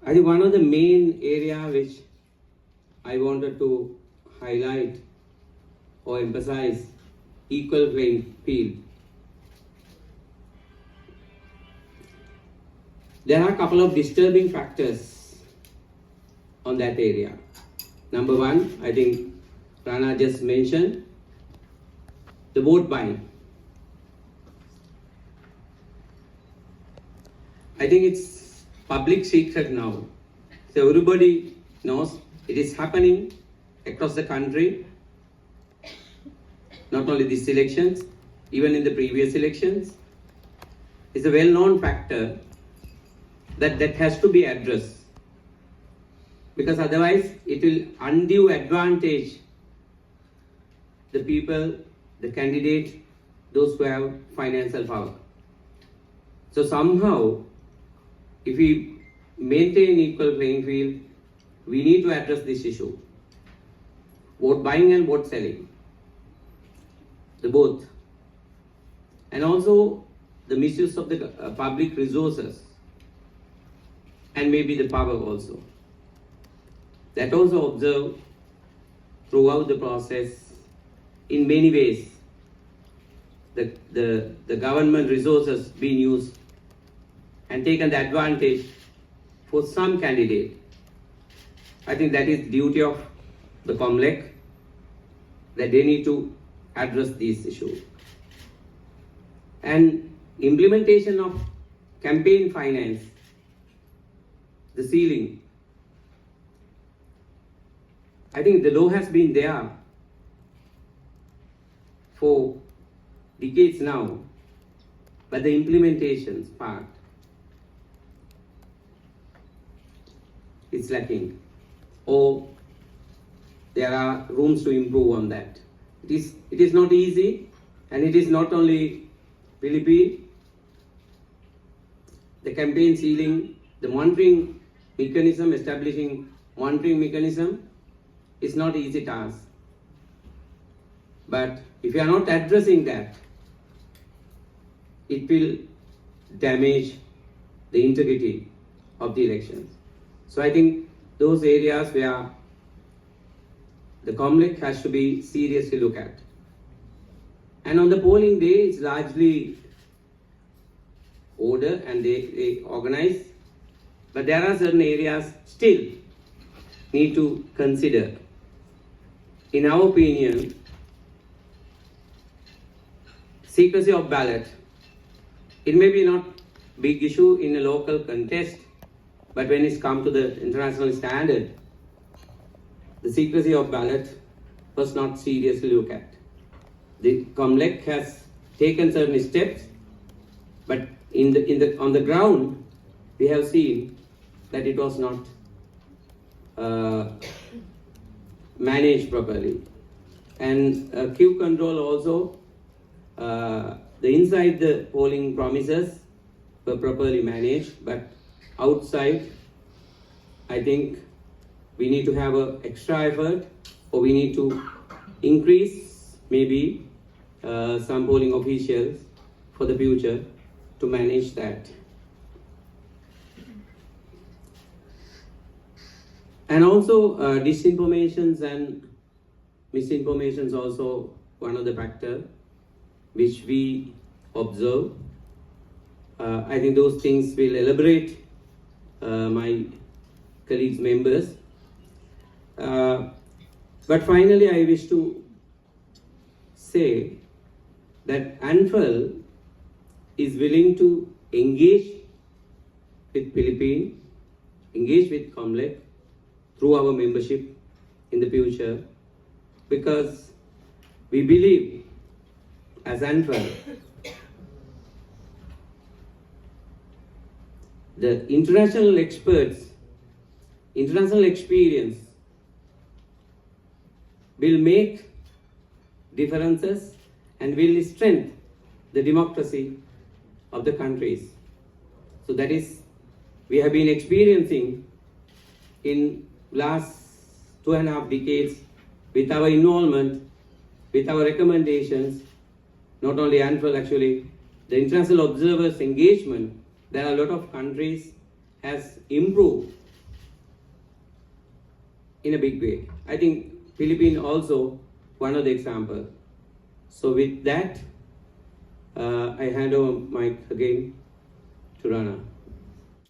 I think one of the main area which I wanted to highlight or emphasize, equal playing field. There are a couple of disturbing factors on that area. Number one, I think Rana just mentioned, the vote buying. I think it's public secret now. So everybody knows it is happening across the country, not only these elections, even in the previous elections. It's a well-known factor that has to be addressed, because otherwise it will undue advantage the people, the candidate, those who have financial power. So somehow, if we maintain equal playing field, we need to address this issue. Vote buying and vote selling, the both. And also the misuse of the public resources, and maybe the power also. That also observed throughout the process in many ways. The government resources being used and taken the advantage for some candidate. I think that is duty of the COMLEC, that they need to address these issues. And implementation of campaign finance, the ceiling. I think the law has been there for decades now, but the implementation part is lacking, or there are rooms to improve on that. It is not easy, and it is not only Philippines. The campaign ceiling, the monitoring mechanism, establishing monitoring mechanism is not easy task. But if you are not addressing that, it will damage the integrity of the elections. So I think those areas where the COMLEC has to be seriously looked at. And on the polling day, it's largely order and they organize, but there are certain areas still need to consider. In our opinion, secrecy of ballot, it may be not big issue in a local contest, but when it's come to the international standard, the secrecy of ballot was not seriously looked at. The COMLEC has taken certain steps, but on the ground, we have seen that it was not managed properly. And queue control also, the inside the polling promises were properly managed, but outside, I think we need to have an extra effort, or we need to increase maybe some polling officials for the future to manage that. And also disinformations and misinformations also one of the factors which we observe. I think those things will elaborate my colleagues, members. But finally, I wish to say that ANFREL is willing to engage with Philippines, engage with COMLEC through our membership in the future, because we believe as ANFREL, the international experts, international experience will make differences and will strengthen the democracy of the countries. So that is, we have been experiencing in last 2.5 decades with our involvement, with our recommendations, not only ANFREL actually, the international observers' engagement. There are a lot of countries has improved in a big way. I think Philippines also one of the example. So with that, I hand over mic again to Rana.